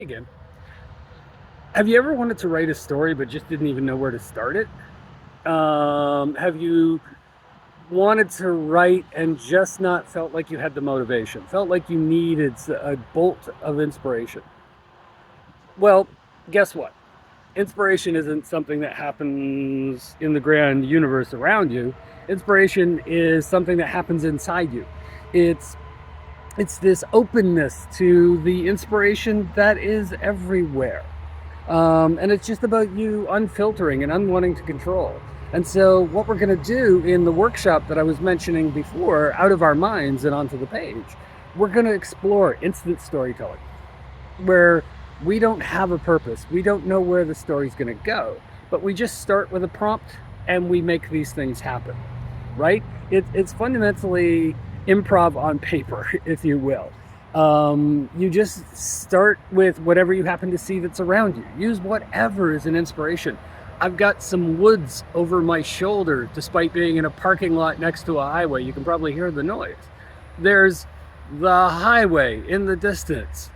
Again, have you ever wanted to write a story but just didn't even know where to start it? Have you wanted to write and just not felt like you had the motivation, felt like you needed a bolt of inspiration? Well, guess what? Inspiration isn't something that happens in the grand universe around you. Inspiration is something that happens inside you. It's it's this openness to the inspiration that is everywhere. And it's just about you unfiltering and unwanting to control. And so, what we're going to do in the workshop that I was mentioning before, Out of Our Minds and Onto the Page, we're going to explore instant storytelling, where we don't have a purpose. We don't know where the story's going to go, but we just start with a prompt and we make these things happen, right? It's fundamentally improv on paper, if you will. You just start with whatever you happen to see that's around you. Use whatever as an inspiration. I've got some woods over my shoulder, despite being in a parking lot next to a highway. You can probably hear the noise. There's the highway in the distance,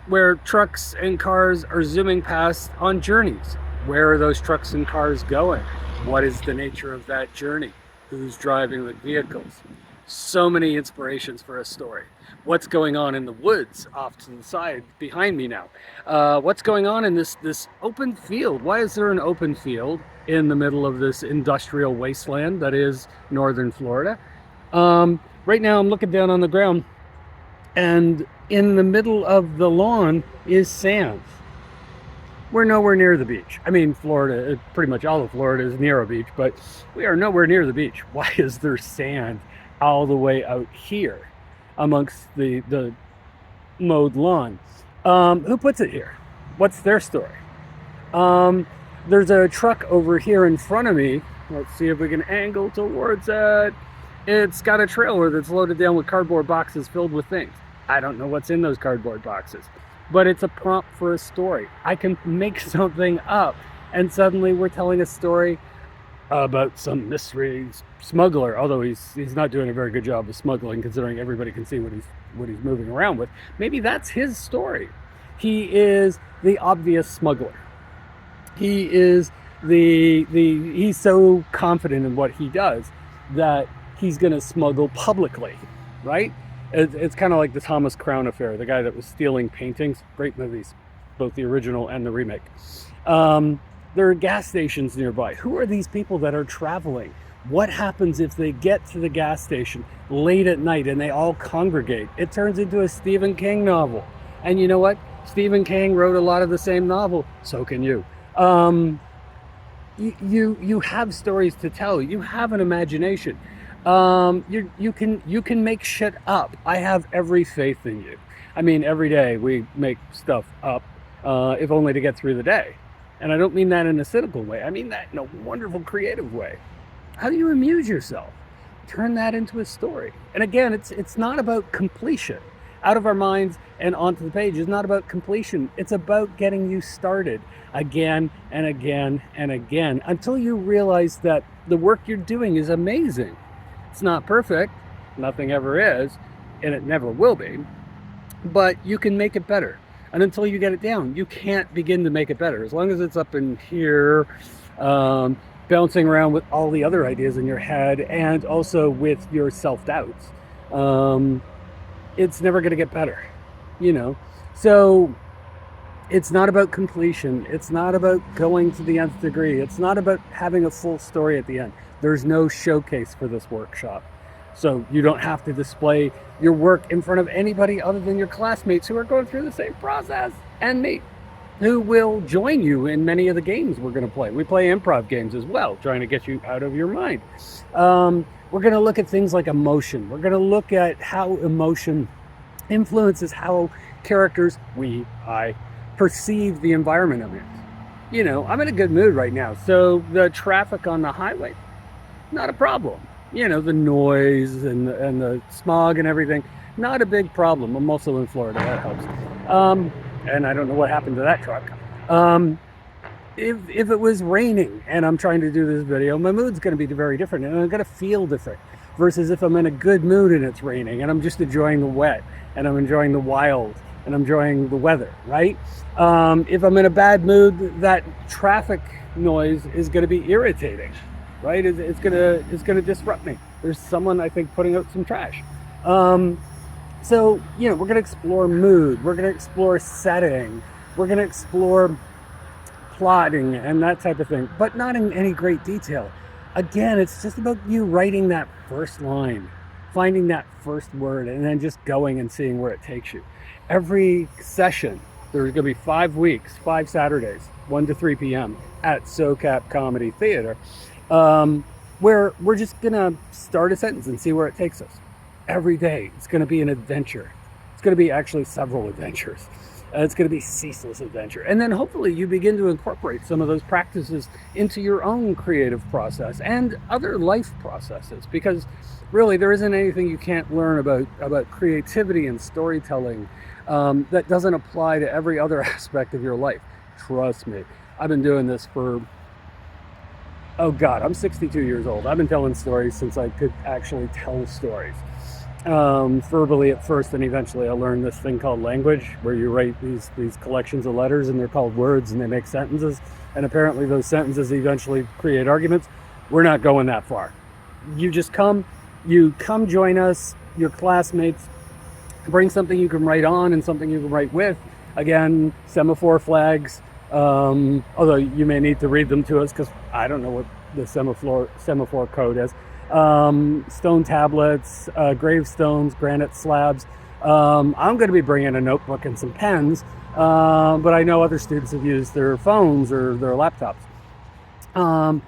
where trucks and cars are zooming past on journeys. Where are those trucks and cars going? What is the nature of that journey? Who's driving the vehicles? So many inspirations for a story. What's going on in the woods off to the side behind me now? What's going on in this open field? Why is there an open field in the middle of this industrial wasteland that is northern Florida? Right now I'm looking down on the ground, and in the middle of the lawn is sand. We're nowhere near the beach. I mean, Florida, pretty much all of Florida is near a beach, but we are nowhere near the beach. Why is there sand all the way out here amongst the mowed lawn? Who puts it here? What's their story? There's a truck over here in front of me. Let's see if we can angle towards it. It's got a trailer that's loaded down with cardboard boxes filled with things. I don't know what's in those cardboard boxes, but it's a prompt for a story. I can make something up, and suddenly we're telling a story about some mystery smuggler, although he's not doing a very good job of smuggling, considering everybody can see what he's moving around with. Maybe that's his story. He is the obvious smuggler. He is he's so confident in what he does that he's going to smuggle publicly, right? It's kind of like the Thomas Crown affair, the guy that was stealing paintings. Great movies, both the original and the remake. There are gas stations nearby. Who are these people that are traveling? What happens if they get to the gas station late at night and they all congregate? It turns into a Stephen King novel. And you know what? Stephen King wrote a lot of the same novel. So can you. You have stories to tell. You have an imagination. You can make shit up. I have every faith in you. I mean, every day we make stuff up, if only to get through the day. And I don't mean that in a cynical way. I mean that in a wonderful, creative way. How do you amuse yourself? Turn that into a story. And again, it's not about completion. Out of Our Minds and Onto the Page is not about completion. It's about getting you started again and again and again until you realize that the work you're doing is amazing. It's not perfect. Nothing ever is, and it never will be. But you can make it better. And until you get it down, you can't begin to make it better. As long as it's up in here, bouncing around with all the other ideas in your head and also with your self-doubts, it's never going to get better, you know? So it's not about completion. It's not about going to the nth degree. It's not about having a full story at the end. There's no showcase for this workshop. So you don't have to display your work in front of anybody other than your classmates who are going through the same process, and me, who will join you in many of the games we're going to play. We play improv games as well, trying to get you out of your mind. We're going to look at things like emotion. We're going to look at how emotion influences how characters, I, perceive the environment I'm in. You know, I'm in a good mood right now, so the traffic on the highway, not a problem. You know, the noise and the smog and everything, not a big problem. I'm also in Florida, that helps. And I don't know what happened to that truck. If it was raining and I'm trying to do this video, my mood's going to be very different, and I'm going to feel different. Versus if I'm in a good mood and it's raining and I'm just enjoying the wet and I'm enjoying the wild and I'm enjoying the weather, right? If I'm in a bad mood, that traffic noise is going to be irritating, right? It's gonna disrupt me. There's someone, I think, putting out some trash. So, we're going to explore mood. We're going to explore setting. We're going to explore plotting and that type of thing, but not in any great detail. Again, it's just about you writing that first line, finding that first word, and then just going and seeing where it takes you. Every session, there's going to be 5 weeks, 5 Saturdays, 1 to 3 p.m. at SoCap Comedy Theatre, where we're just going to start a sentence and see where it takes us. Every day, it's going to be an adventure. It's going to be actually several adventures. It's going to be ceaseless adventure. And then hopefully you begin to incorporate some of those practices into your own creative process and other life processes, because really there isn't anything you can't learn about creativity and storytelling that doesn't apply to every other aspect of your life. Trust me. I've been doing this for, I'm 62 years old. I've been telling stories since I could actually tell stories. Verbally at first, and eventually I learned this thing called language, where you write these collections of letters, and they're called words, and they make sentences, and apparently those sentences eventually create arguments. We're not going that far. You come join us, your classmates, bring something you can write on and something you can write with. Again, semaphore flags, although you may need to read them to us because I don't know what the semaphore code is. Stone tablets, gravestones, granite slabs. I'm going to be bringing a notebook and some pens, but I know other students have used their phones or their laptops. And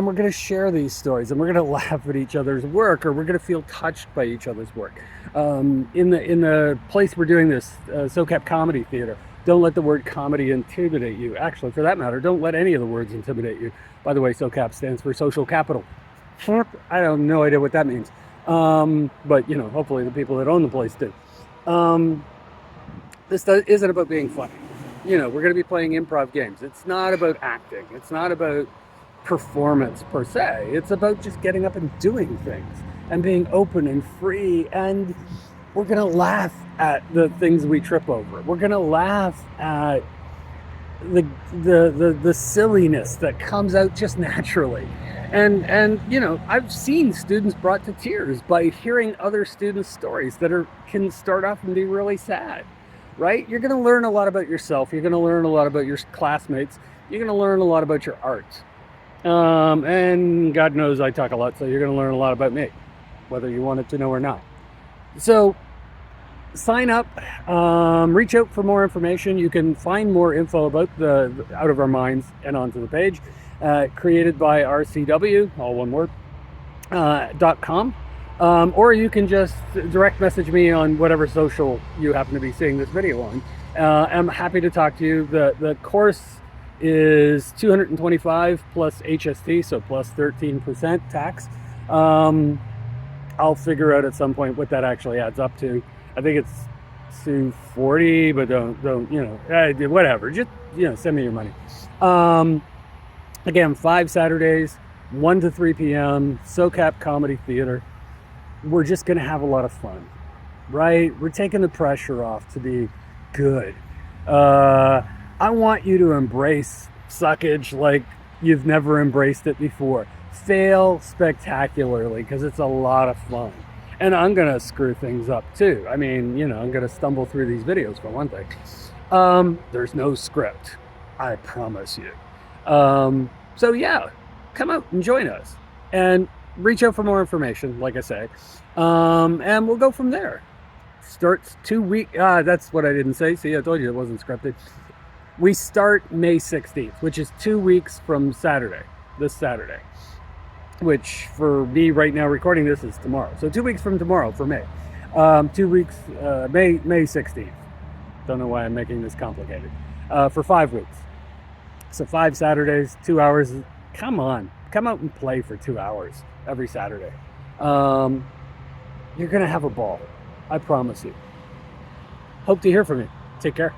we're going to share these stories, and we're going to laugh at each other's work, or we're going to feel touched by each other's work. In the place we're doing this, SoCap Comedy Theatre, don't let the word comedy intimidate you. Actually, for that matter, don't let any of the words intimidate you. By the way, SoCap stands for social capital. I have no idea what that means. But, hopefully the people that own the place do. This isn't about being funny. We're going to be playing improv games. It's not about acting. It's not about performance per se. It's about just getting up and doing things and being open and free. And we're going to laugh at the things we trip over. We're going to laugh at the silliness that comes out just naturally. And I've seen students brought to tears by hearing other students' stories that can start off and be really sad, right? You're going to learn a lot about yourself. You're going to learn a lot about your classmates. You're going to learn a lot about your art. And God knows I talk a lot, so you're going to learn a lot about me, whether you wanted to know or not. So sign up, reach out for more information. You can find more info about the Out of Our Minds and onto the page. Created by RCW, all one word, .com. Or you can just direct message me on whatever social you happen to be seeing this video on. I'm happy to talk to you. The course is $225 plus HST, so plus 13% tax. I'll figure out at some point what that actually adds up to. I think it's $240, but don't whatever. Just send me your money. Again, 5 Saturdays, 1 to 3 p.m., SoCap Comedy Theatre. We're just going to have a lot of fun, right? We're taking the pressure off to be good. I want you to embrace suckage like you've never embraced it before. Fail spectacularly, because it's a lot of fun. And I'm going to screw things up too. I mean, I'm going to stumble through these videos for one thing. There's no script, I promise you. So yeah, come out and join us and reach out for more information, like I say. And we'll go from there. Starts 2 weeks. That's what I didn't say. See, I told you it wasn't scripted. We start May 16th, which is 2 weeks from this Saturday, which for me right now recording this is tomorrow. So 2 weeks from tomorrow for May. 2 weeks, May 16th. Don't know why I'm making this complicated. For 5 weeks. So 5 Saturdays, 2 hours. Come on, come out and play for 2 hours every Saturday. You're going to have a ball. I promise you. Hope to hear from you. Take care.